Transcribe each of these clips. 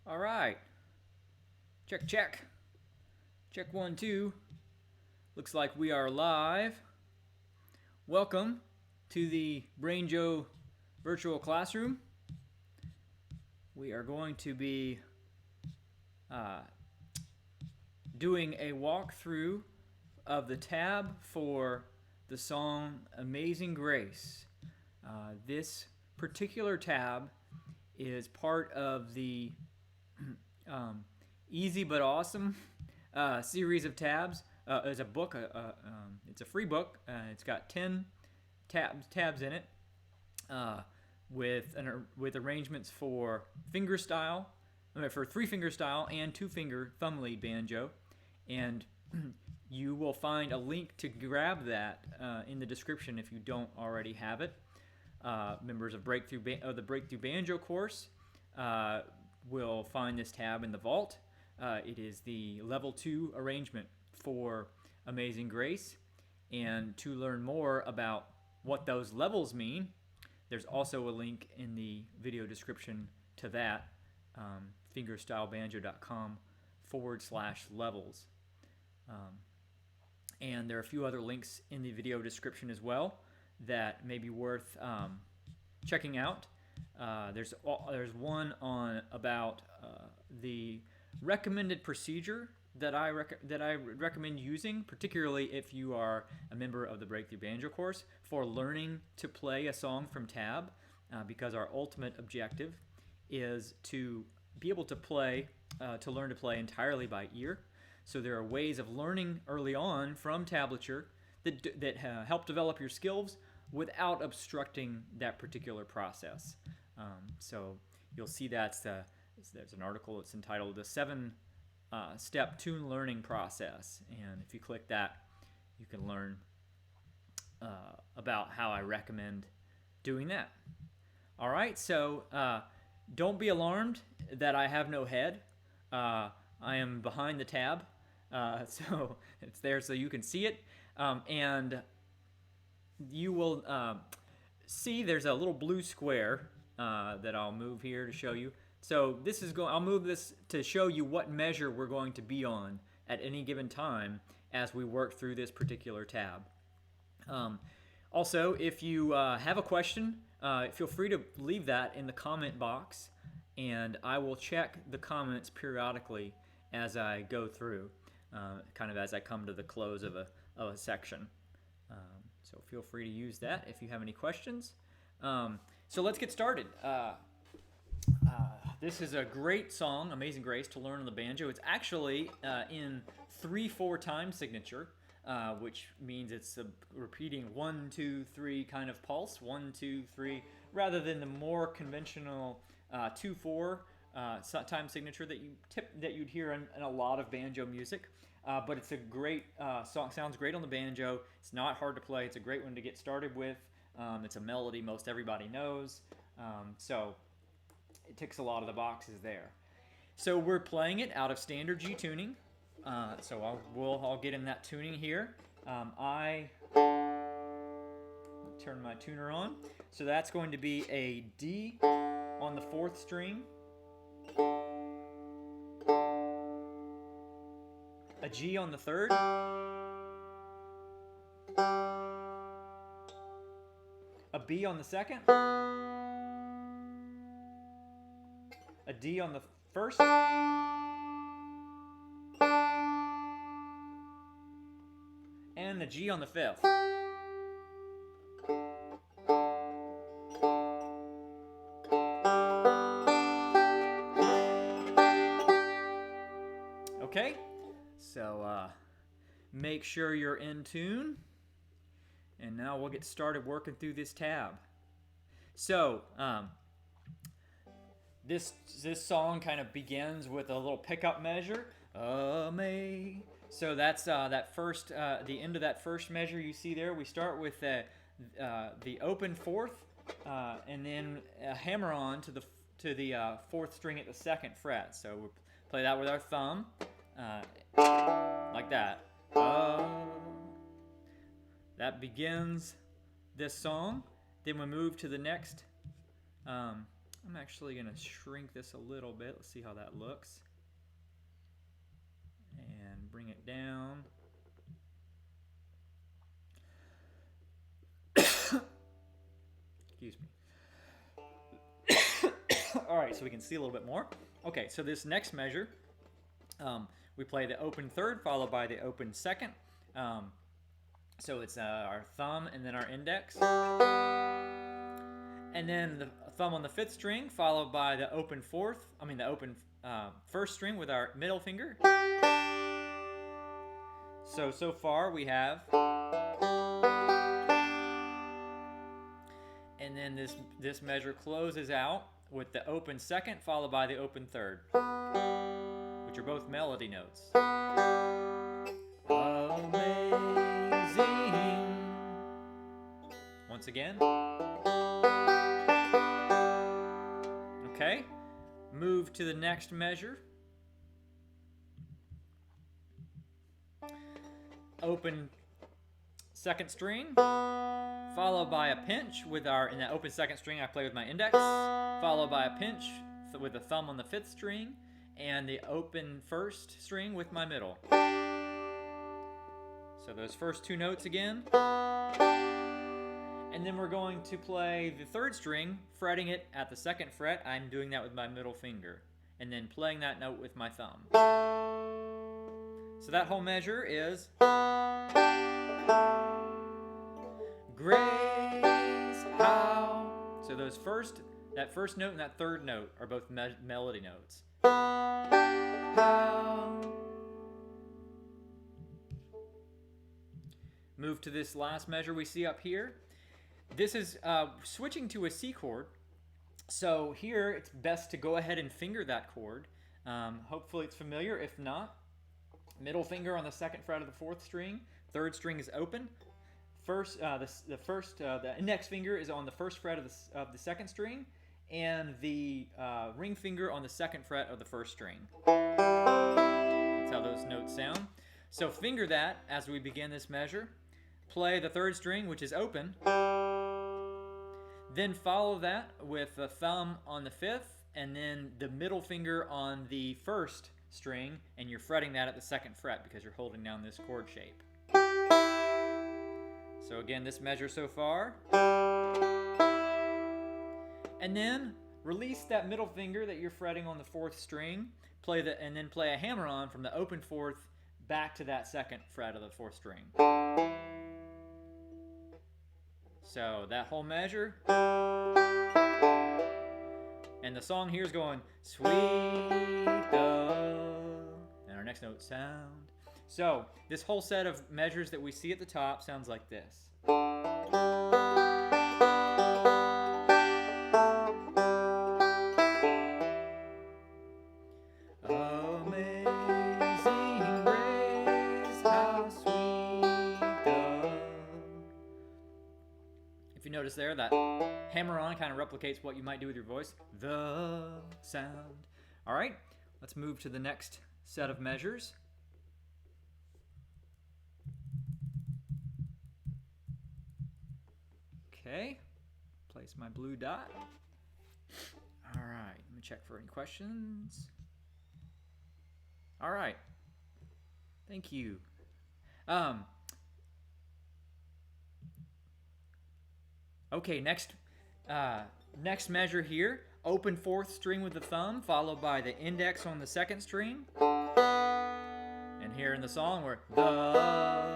All right. Check, check. Check 1, 2. Looks like we are live. Welcome to the Banjo virtual classroom. We are going to be doing a walkthrough of the tab for the song Amazing Grace. This particular tab is part of the Easy But Awesome series of tabs. It's a book. It's a free book. It's got 10 tabs in it with arrangements for fingerstyle, for 3-fingerstyle and 2-finger thumb lead banjo, and you will find a link to grab that in the description if you don't already have it. Members of the Breakthrough Banjo course will find this tab in the vault. It is the level 2 arrangement for Amazing Grace, and to learn more about what those levels mean, there's also a link in the video description to that, fingerstylebanjo.com/levels. And there are a few other links in the video description as well that may be worth checking out. There's one on about the recommended procedure that I recommend using, particularly if you are a member of the Breakthrough Banjo course, for learning to play a song from tab, because our ultimate objective is to be able to play, to learn to play entirely by ear. So there are ways of learning early on from tablature that help develop your skills without obstructing that particular process. So you'll see there's an article that's entitled The 7-Step Tune Learning Process, and if you click that, you can learn about how I recommend doing that. All right, so don't be alarmed that I have no head. I am behind the tab, so it's there so you can see it, and you will see there's a little blue square that I'll move here to show you. So I'll move this to show you what measure we're going to be on at any given time as we work through this particular tab. Also, if you have a question, feel free to leave that in the comment box, and I will check the comments periodically as I go through, kind of as I come to the close of a section. So feel free to use that if you have any questions. So let's get started. This is a great song, Amazing Grace, to learn on the banjo. It's actually in 3/4 time signature, which means it's a repeating 1, 2, 3 kind of pulse, 1, 2, 3, rather than the more conventional 2/4 time signature that you'd hear in a lot of banjo music. But it's a great song. Sounds great on the banjo. It's not hard to play. It's a great one to get started with. It's a melody most everybody knows. So it ticks a lot of the boxes there. So we're playing it out of standard G tuning. So I'll get in that tuning here. I turn my tuner on. So that's going to be a D on the 4th string, a G on the 3rd, a B on the 2nd, a D on the 1st, and a G on the 5th. Okay, so make sure you're in tune, and now we'll get started working through this tab. So this song kind of begins with a little pickup measure. So that's that first, the end of that first measure you see there. We start with the open 4th, and then a hammer on to the 4th string at the 2nd fret. So we'll play that with our thumb, like that. That begins this song. Then we move to the next I'm actually going to shrink this a little bit. Let's see how that looks. And bring it down. Excuse me. All right, so we can see a little bit more. Okay, so this next measure, we play the open third followed by the open second. So it's our thumb and then our index. And then the thumb on the fifth string followed by the open first string with our middle finger. So far we have. And then this measure closes out with the open second followed by the open third, which are both melody notes. Amazing. Once again. Okay, move to the next measure. Open second string, followed by a pinch with in that open second string I play with my index, followed by a pinch with the thumb on the fifth string, and the open first string with my middle. So those first two notes again. And then we're going to play the third string, fretting it at the second fret. I'm doing that with my middle finger. And then playing that note with my thumb. So that whole measure is grace how. So that first note and that third note are both melody notes. How. Move to this last measure we see up here. This is switching to a C chord. So here it's best to go ahead and finger that chord. Hopefully it's familiar. If not, middle finger on the second fret of the fourth string. Third string is open. The index finger is on the first fret of the second string, and the ring finger on the second fret of the first string. That's how those notes sound. So finger that as we begin this measure. Play the third string, which is open. Then follow that with the thumb on the fifth, and then the middle finger on the first string, and you're fretting that at the second fret because you're holding down this chord shape. So again, this measure so far. And then release that middle finger that you're fretting on the fourth string, and then play a hammer-on from the open fourth back to that second fret of the fourth string. So that whole measure. And the song here is going, sweet dove. And our next note, sound. So this whole set of measures that we see at the top sounds like this. Amazing grace, how sweet dove. If you notice there, that hammer-on kind of replicates what you might do with your voice. The sound. All right, let's move to the next set of measures. Okay, place my blue dot. All right, let me check for any questions. All right, thank you. Okay, next measure here, open fourth string with the thumb, followed by the index on the second string. And here in the song, we're the.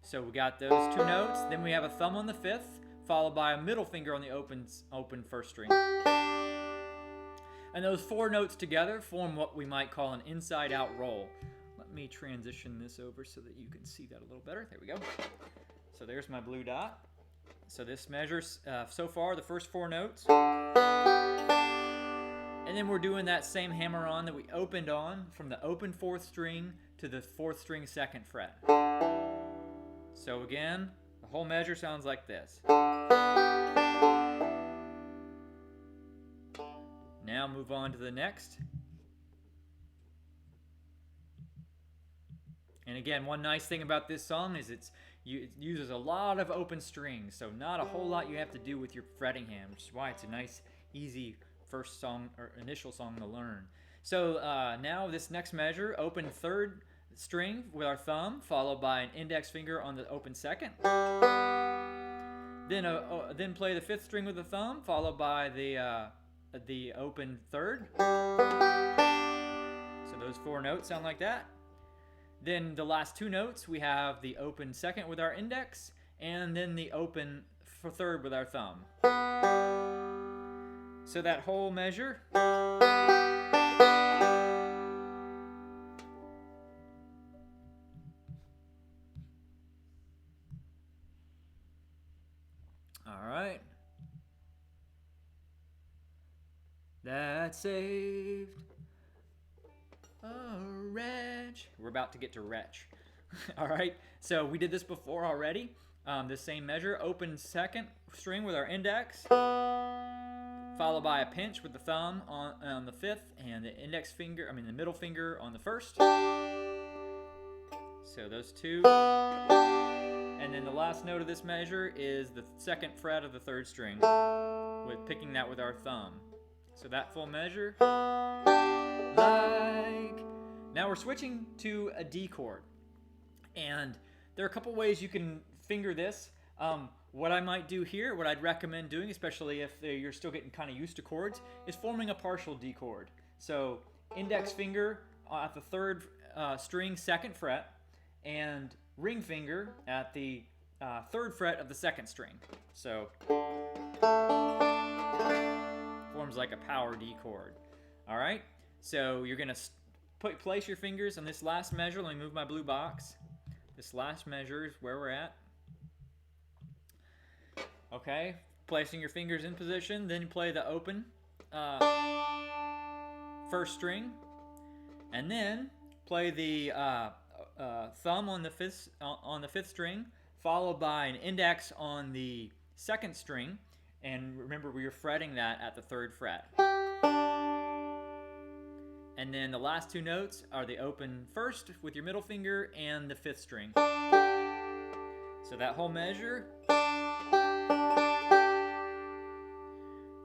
So we got those two notes. Then we have a thumb on the fifth, followed by a middle finger on the open first string. And those four notes together form what we might call an inside-out roll. Let me transition this over so that you can see that a little better. There we go. So there's my blue dot. So this measures so far the first four notes. And then we're doing that same hammer-on that we opened on from the open fourth string to the fourth string second fret. So again, the whole measure sounds like this. Now move on to the next. And again, one nice thing about this song is it uses a lot of open strings, so not a whole lot you have to do with your fretting hand, which is why it's a nice, easy first song or initial song to learn. So now this next measure, open third string with our thumb, followed by an index finger on the open second. Then play the fifth string with the thumb, followed by the open third. So those 4 notes sound like that. Then the last 2 notes, we have the open second with our index, and then the open for third with our thumb. So that whole measure. All right. That saved a wretch. We're about to get to wretch. All right. So we did this before already. The same measure. Open second string with our index, followed by a pinch with the thumb on the fifth, and the the middle finger on the first. So those 2. And then the last note of this measure is the second fret of the third string, with picking that with our thumb. So that full measure. Like. Now we're switching to a D chord. And there are a couple ways you can finger this. What I might do here, what I'd recommend doing, especially if you're still getting kind of used to chords, is forming a partial D chord. So index finger at the third string, second fret, and ring finger at the third fret of the second string. So forms like a power D chord. All right. So you're gonna place your fingers on this last measure. Let me move my blue box. This last measure is where we're at. Okay, placing your fingers in position, then you play the open first string, and then play the thumb on the fifth string, followed by an index on the second string, and remember we are fretting that at the third fret. And then the last 2 notes are the open first with your middle finger and the fifth string. So that whole measure.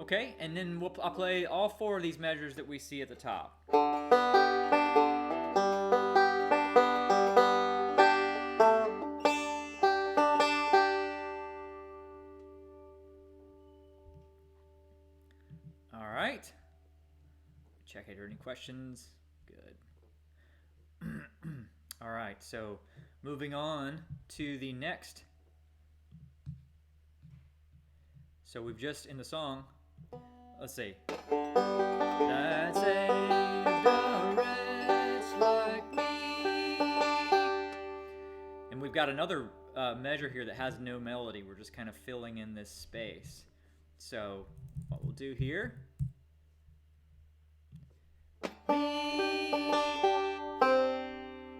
Okay, and then I'll play all 4 of these measures that we see at the top. All right. Check it. Are there any questions? Good. All right, so moving on to the next. So we've just in the song, let's see. That saved a wretch like me. And we've got another measure here that has no melody. We're just kind of filling in this space. So what we'll do here.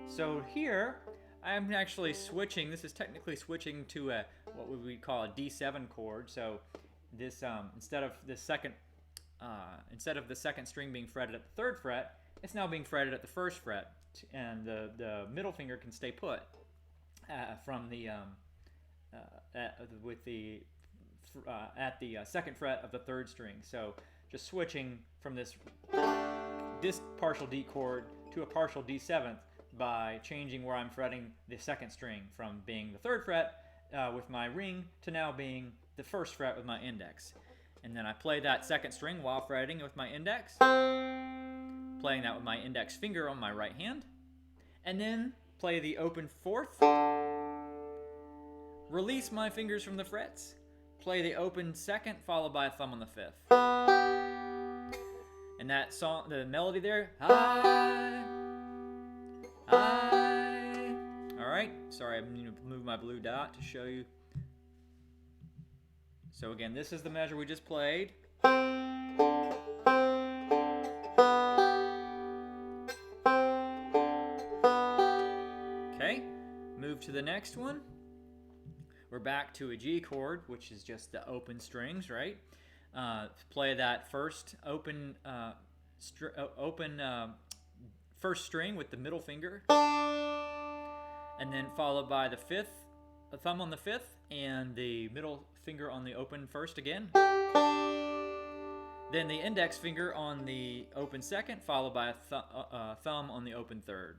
So here, I'm actually switching. This is technically switching to what we would call a D7 chord. So this instead of the second string being fretted at the third fret, it's now being fretted at the first fret, and the middle finger can stay put from the at the second fret of the third string. So just switching from this partial D chord to a partial D7th by changing where I'm fretting the second string from being the third fret with my ring to now being the first fret with my index. And then I play that second string while fretting with my index, playing that with my index finger on my right hand, and then play the open fourth, release my fingers from the frets, play the open second followed by a thumb on the fifth. And that song, the melody there, I. Alright, sorry, I'm going to move my blue dot to show you. So again, this is the measure we just played. Okay, move to the next one. We're back to a G chord, which is just the open strings, right? Play that first open first string with the middle finger, and then followed by the fifth thumb on the 5th and the middle finger on the open 1st again. Then the index finger on the open 2nd, followed by a thumb on the open 3rd.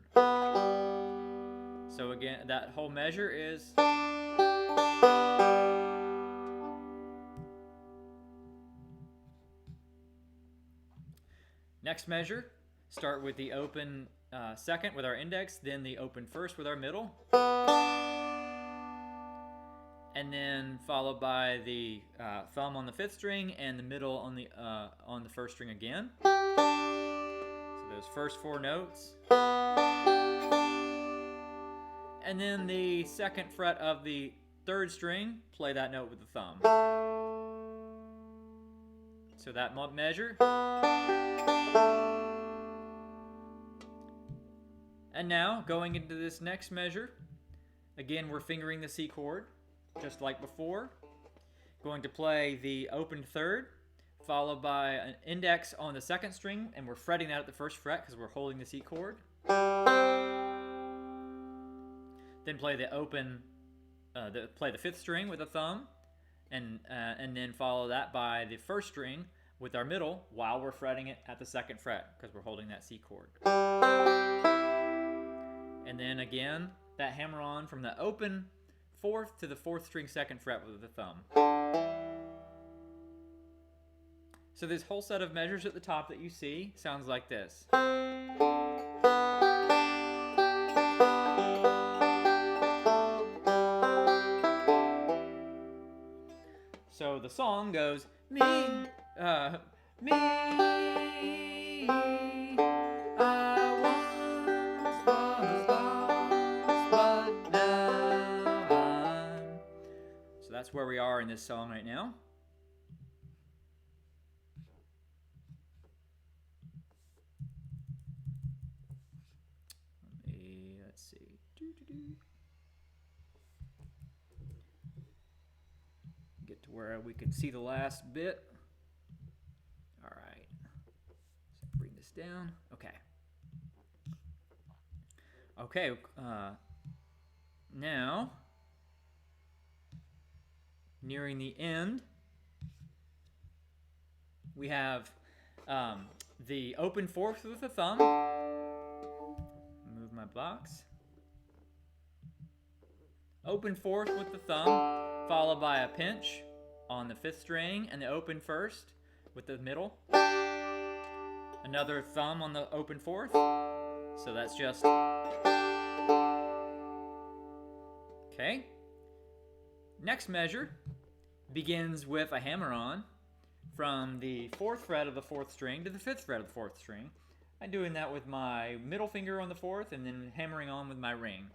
So again, that whole measure is. Next measure, start with the open 2nd with our index, then the open 1st with our middle, and then followed by the thumb on the 5th string and the middle on the 1st string again. So those first 4 notes, and then the 2nd fret of the 3rd string, play that note with the thumb. So that measure. And now, going into this next measure, again we're fingering the C chord, just like before. Going to play the open 3rd, followed by an index on the 2nd string, and we're fretting that at the 1st fret because we're holding the C chord. Then play the open, play the 5th string with a thumb, and then follow that by the 1st string with our middle while we're fretting it at the 2nd fret because we're holding that C chord. And then again, that hammer on from the open 4th to the 4th string 2nd fret with the thumb. So this whole set of measures at the top that you see sounds like this. So the song goes, me, I once was lost, but now I'm. So that's where we are in this song right now. Let's see. Get to where we can see the last bit. All right. So bring this down. Okay. Okay. Now, nearing the end, we have the open 4th with the thumb. Move my box. Open 4th with the thumb, followed by a pinch on the 5th string and the open 1st with the middle. Another thumb on the open 4th. So that's just. Okay. Next measure begins with a hammer on from the 4th fret of the 4th string to the 5th fret of the 4th string. I'm doing that with my middle finger on the 4th and then hammering on with my ring.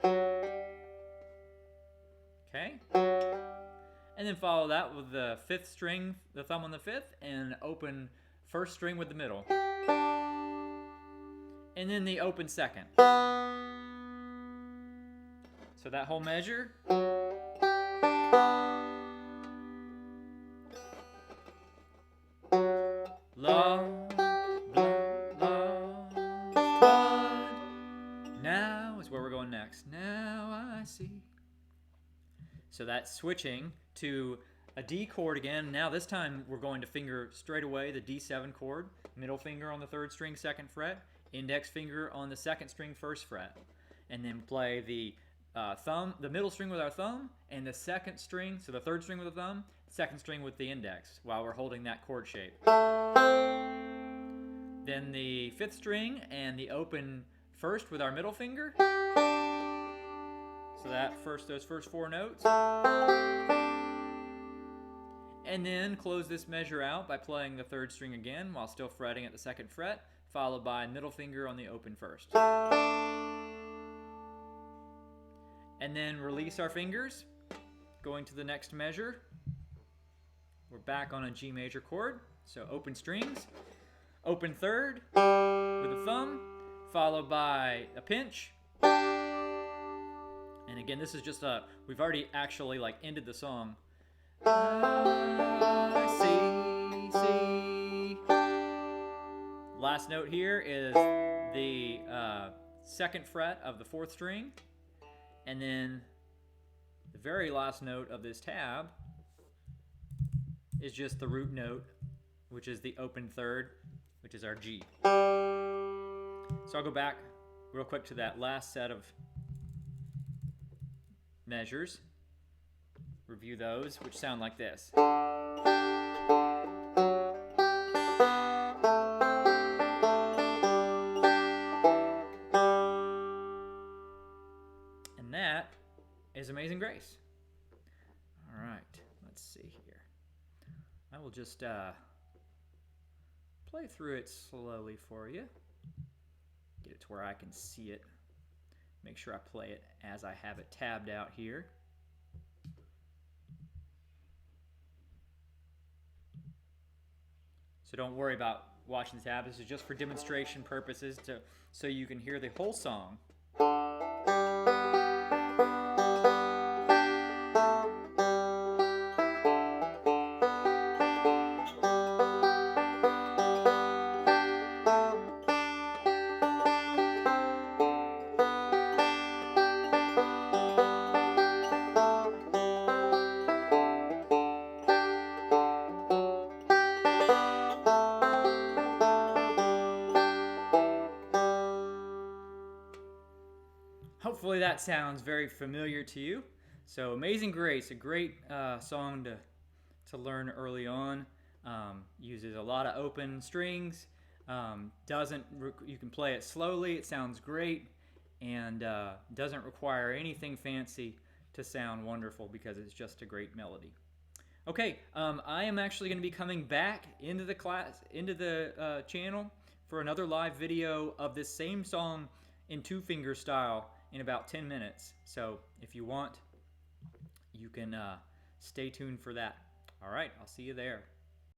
Okay? And then follow that with the 5th string, the thumb on the 5th, and open 1st string with the middle. And then the open 2nd. So that whole measure. Love, but now is where we're going next. Now I see. So that's switching to a D chord again. Now this time we're going to finger straight away the D7 chord. Middle finger on the 3rd string 2nd fret. Index finger on the 2nd string 1st fret. And then play the the middle string with our thumb, and the 2nd string, so the 3rd string with the thumb, 2nd string with the index, while we're holding that chord shape. Then the 5th string and the open 1st with our middle finger. So those first 4 notes. And then close this measure out by playing the 3rd string again while still fretting at the 2nd fret, followed by middle finger on the open 1st. And then release our fingers, going to the next measure. We're back on a G major chord, so open strings, open 3rd with a thumb, followed by a pinch. And again, this is just we've already actually ended the song. I see. Last note here is the 2nd fret of the 4th string, and then the very last note of this tab is just the root note, which is the open third, which is our G. So I'll go back real quick to that last set of measures, review those, which sound like this. And that is Amazing Grace. All right, let's see here. I will just play through it slowly for you. Get it to where I can see it. Make sure I play it as I have it tabbed out here. So don't worry about watching the tab. This is just for demonstration purposes, so you can hear the whole song. Hopefully that sounds very familiar to you. So Amazing Grace, a great song to learn early on. Uses a lot of open strings. You can play it slowly. It sounds great, and doesn't require anything fancy to sound wonderful because it's just a great melody. Okay, I am actually going to be coming back into the channel for another live video of this same song in 2-fingerstyle in about 10 minutes. So if you want, you can stay tuned for that. All right, I'll see you there.